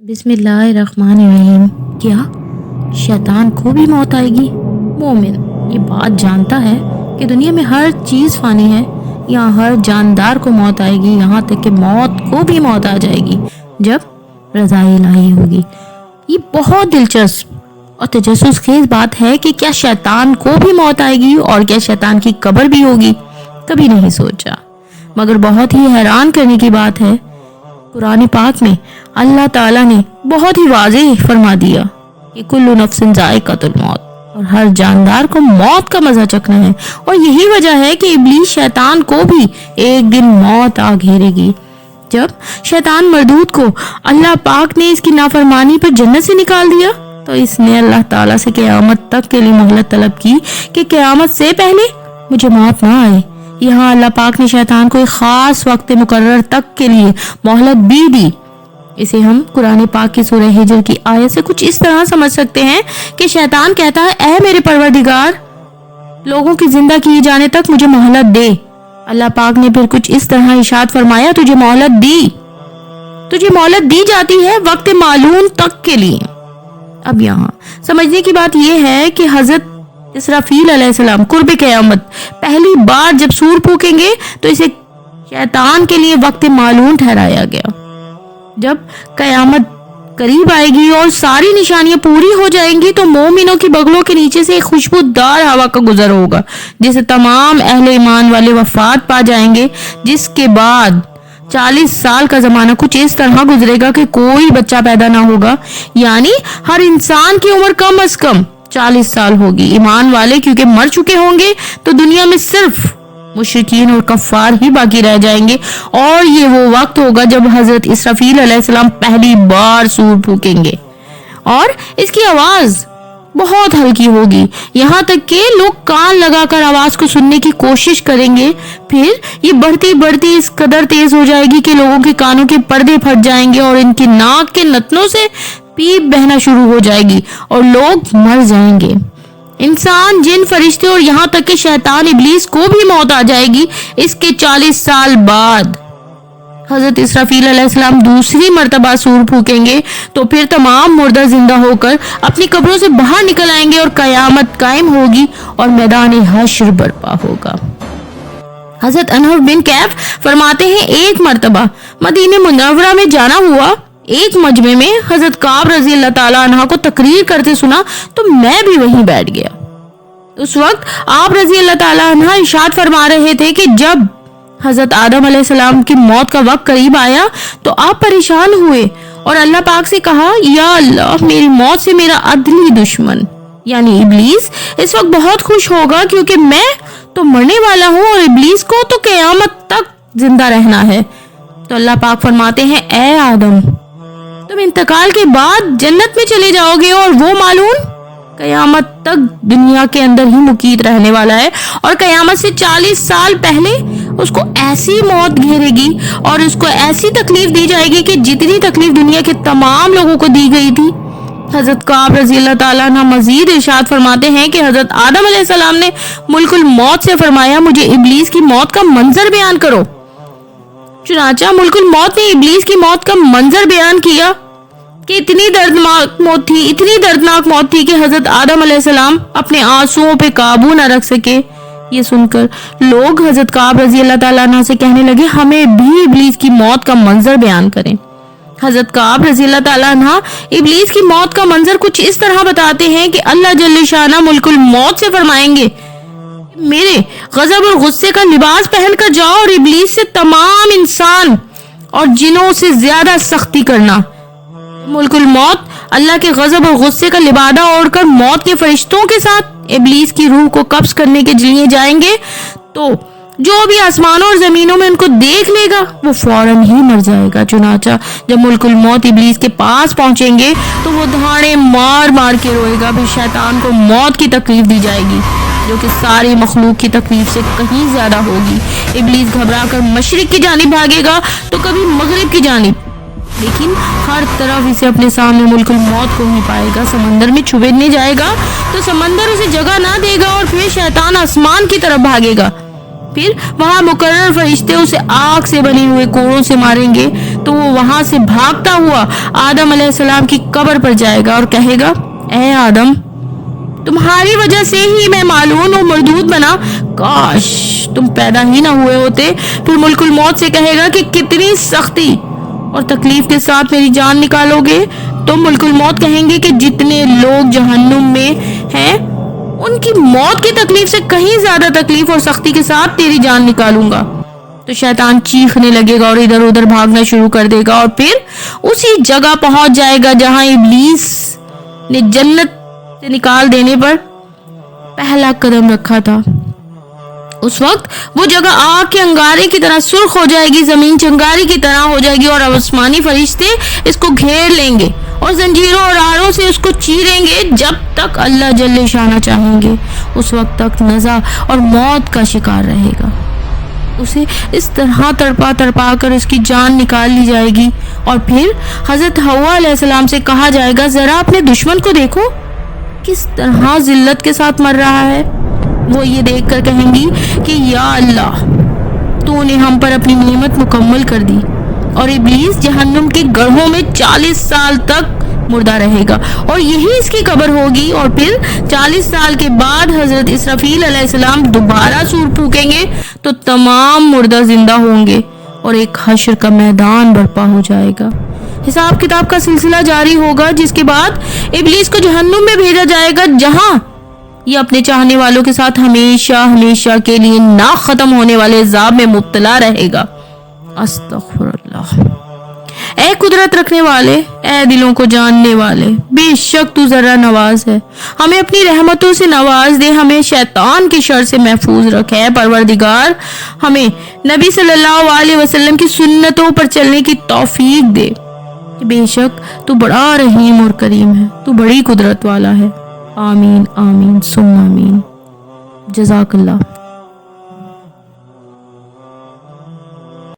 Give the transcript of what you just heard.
बिस्मिल्लाहिर्रहमानिर्रहीम। क्या शैतान को भी मौत आएगी? मोमिन ये बात जानता है कि दुनिया में हर चीज़ फ़ानी है। यहाँ हर जानदार को मौत आएगी, यहाँ तक कि मौत को भी मौत आ जाएगी जब रज़ा इलाही होगी। ये बहुत दिलचस्प और तजस्सुस खेज़ बात है कि क्या शैतान को भी मौत आएगी और क्या शैतान की कब्र भी होगी? कभी नहीं सोचा, मगर बहुत ही हैरान करने की बात है, कुरान पाक में अल्लाह ताला ने बहुत ही वाज़ेह फरमा दिया कि कुल्लु नफ्सिन ज़ाइक़तुल मौत, और हर जानदार को मौत का मजा चखना है। और यही वजह है कि इब्लीस शैतान को भी एक दिन मौत आ घेरेगी। जब शैतान मरदूद को अल्लाह पाक ने इसकी नाफरमानी पर जन्नत से निकाल दिया तो इसने अल्लाह ताला से क़यामत तक के लिए मोहलत तलब की कि क़यामत से पहले मुझे मौत ना आए। यहाँ अल्लाह पाक ने शैतान को एक खास वक्त मुकर्रर तक के लिए मोहलत भी दी। इसे हम कुरान पाक की सूरह हिजर की आयत से कुछ इस तरह समझ सकते हैं कि शैतान कहता है, ऐ मेरे परवरदिगार, लोगों की जिंदा किए जाने तक मुझे मोहलत दे। अल्लाह पाक ने फिर कुछ इस तरह इरशाद फरमाया, तुझे मोहलत दी जाती है वक्त मालूम तक के लिए। अब यहाँ समझने की बात यह है कि हजरत इसराफील अलैहिस्सलाम कुर्ब क़यामत पहली बार जब सूर फूकेंगे तो इसे शैतान के लिए वक्त मालूम ठहराया गया। जब क़यामत करीब आएगी और सारी निशानियां पूरी हो जाएंगी तो मोमिनों की बगलों के नीचे से एक खुशबूदार हवा का गुजर होगा जिसे तमाम अहले ईमान वाले वफात पा जाएंगे। जिसके बाद 40 साल का जमाना कुछ इस तरह गुजरेगा कि कोई बच्चा पैदा ना होगा, यानी हर इंसान की उम्र कम अज कम 40 साल होगी। ईमान वाले क्योंकि मर चुके होंगे तो दुनिया में सिर्फ मुशरिकीन और कफ्फार ही बाकी रह जाएंगे। और ये वो वक्त होगा जब हजरत इसराफील अलैहिस्सलाम पहली बार सूर फूकेंगे और इसकी आवाज बहुत हल्की होगी, यहाँ तक कि लोग कान लगाकर आवाज को सुनने की कोशिश करेंगे। फिर ये बढ़ती बढ़ती इस कदर तेज हो जाएगी कि लोगों के कानों के पर्दे फट जाएंगे और इनकी नाक के नथनों से पीप बहना शुरू हो जाएगी और लोग मर जाएंगे। इंसान, जिन, फरिश्ते और यहाँ तक कि शैतान इब्लीस को भी मौत आ जाएगी। इसके 40 साल बाद हजरत इसराफील अलैहिस्सलाम दूसरी मर्तबा सूर फूकेंगे तो फिर तमाम मुर्दा जिंदा होकर अपनी कब्रों से बाहर निकल आएंगे और कयामत कायम होगी और मैदान हश्र बर्पा होगा। हजरत अनहर बिन कैफ फरमाते हैं, एक मर्तबा मदीने मुनव्वरा में जाना हुआ, एक मजमे में हजरत काब रजी अल्लाह ताला अन्हा को तकरीर करते सुना तो मैं भी वहीं बैठ गया। उस वक्त आप रजी अल्लाह ताला अन्हा इरशाद फरमा रहे थे कि जब हजरत आदम अलैहिस्सलाम की मौत का वक्त करीब आया तो आप परेशान हुए और अल्लाह पाक से कहा, या अल्लाह, मेरी मौत से मेरा अदली दुश्मन यानी इब्लीस इस वक्त बहुत खुश होगा क्योंकि मैं तो मरने वाला हूँ और इब्लीस को तो क़यामत तक जिंदा रहना है। तो अल्लाह पाक फरमाते हैं, ए आदम, तुम इंतकाल के बाद जन्नत में चले जाओगे और वो मालूम कयामत तक दुनिया के अंदर ही मुकीत रहने वाला है और कयामत से 40 साल पहले उसको ऐसी मौत घेरेगी और उसको ऐसी तकलीफ दी जाएगी कि जितनी तकलीफ दुनिया के तमाम लोगों को दी गई थी। हजरत काब रजी अल्लाह ताला अन्हु मजीद इरशाद फरमाते हैं कि हजरत आदम अलैहिस्सलाम ने मुल्कुल मौत से फरमाया, मुझे इब्लीस की मौत का मंजर बयान करो। चुनाचा मुल्कुल मौत ने इब्लीस की मौत का मंजर बयान किया कि इतनी दर्दनाक मौत थी कि हजरत आदम अलैहिस्सलाम अपने आंसुओं पे काबू न रख सके। ये सुनकर लोग हजरत काब रजी अल्लाह ताला अन्हु से कहने लगे, हमें भी इब्लीस की मौत का मंजर बयान करें। हजरत काब रजी अल्लाह ताला अन्हु इब्लीस की मौत का मंजर कुछ इस तरह बताते हैं कि अल्लाह जल्ल शाना मुल्कुल मौत से फरमाएंगे, मेरे गजब और गुस्से का लिबास पहनकर जाओ और इब्लीस से तमाम इंसान और जिनों से ज्यादा सख्ती करना। मुल्कुल मौत अल्लाह के गजब और गुस्से का लिबादा ओढ़कर मौत के फरिश्तों के साथ इब्लीस की रूह को कब्ज करने के लिए जाएंगे तो जो भी आसमानों और जमीनों में उनको देख लेगा वो फौरन ही मर जाएगा। चुनाचा जब मुल्कुल मौत इब्लीस के पास पहुंचेंगे तो वो धाड़े मार मार के रोएगा। फिर शैतान को मौत की तकलीफ दी जाएगी जो कि सारी मखलूक की तकलीफ से कहीं ज्यादा होगी। इब्लीस घबरा कर मशरिक की जानिब भागेगा तो कभी मगरिब की जानिब, लेकिन हर तरफ इसे अपने सामने मुल्कुल मौत को ही पाएगा। समंदर में छुपने जाएगा तो समंदर उसे जगह ना देगा और फिर शैतान आसमान की तरफ भागेगा। फिर वहां मुकर्रर फरिश्ते उसे आग से बने हुए कोड़ों से मारेंगे تو وہ وہاں سے بھاگتا ہوا آدم علیہ السلام کی قبر پر جائے گا اور کہے گا اے آدم تمہاری وجہ سے ہی میں مالون و مردود بنا، کاش تم پیدا ہی نہ ہوئے ہوتے۔ پھر ملک الموت سے کہے گا کہ کتنی سختی اور تکلیف کے ساتھ میری جان نکالو گے؟ تو ملک الموت کہیں گے کہ جتنے لوگ جہنم میں ہیں ان کی موت کی تکلیف سے کہیں زیادہ تکلیف اور سختی کے ساتھ تیری جان نکالوں گا۔ تو شیطان چیخنے لگے گا اور ادھر ادھر بھاگنا شروع کر دے گا اور پھر اسی جگہ پہنچ جائے گا جہاں ابلیس نے جنت سے نکال دینے پر پہلا قدم رکھا تھا۔ اس وقت وہ جگہ آگ کے انگارے کی طرح سرخ ہو جائے گی، زمین چنگاری کی طرح ہو جائے گی اور آسمانی فرشتے اس کو گھیر لیں گے اور زنجیروں اور آڑوں سے اس کو چیریں گے جب تک اللہ جل شانہ چاہیں گے۔ اس وقت تک نزع اور موت کا شکار رہے گا۔ اسے اس طرح تڑپا تڑپا کر اس کی جان نکال لی جائے گی اور پھر حضرت حوا علیہ السلام سے کہا جائے گا ذرا اپنے دشمن کو دیکھو کس طرح ذلت کے ساتھ مر رہا ہے۔ وہ یہ دیکھ کر کہیں گی کہ یا اللہ تو نے ہم پر اپنی نعمت مکمل کر دی، اور ابلیس جہنم کے گڑھوں میں 40 سال تک مردہ رہے گا اور یہی اس کی قبر ہوگی۔ اور پھر 40 سال کے بعد حضرت اسرافیل علیہ السلام دوبارہ سور پھونکیں گے تو تمام مردہ زندہ ہوں گے اور ایک حشر کا میدان برپا ہو جائے گا۔ حساب کتاب کا سلسلہ جاری ہوگا، جس کے بعد ابلیس کو جہنم میں بھیجا جائے گا جہاں یہ اپنے چاہنے والوں کے ساتھ ہمیشہ ہمیشہ کے لیے نہ ختم ہونے والے عذاب میں مبتلا رہے گا۔ استغفر اللہ۔ اے قدرت رکھنے والے، اے دلوں کو جاننے والے، بے شک تو ذرا نواز ہے، ہمیں اپنی رحمتوں سے نواز دے، ہمیں شیطان کی شر سے محفوظ رکھے۔ اے پروردگار ہمیں نبی صلی اللہ علیہ وسلم کی سنتوں پر چلنے کی توفیق دے، بے شک تو بڑا رحیم اور کریم ہے، تو بڑی قدرت والا ہے۔ آمین آمین ثم آمین۔ جزاک اللہ۔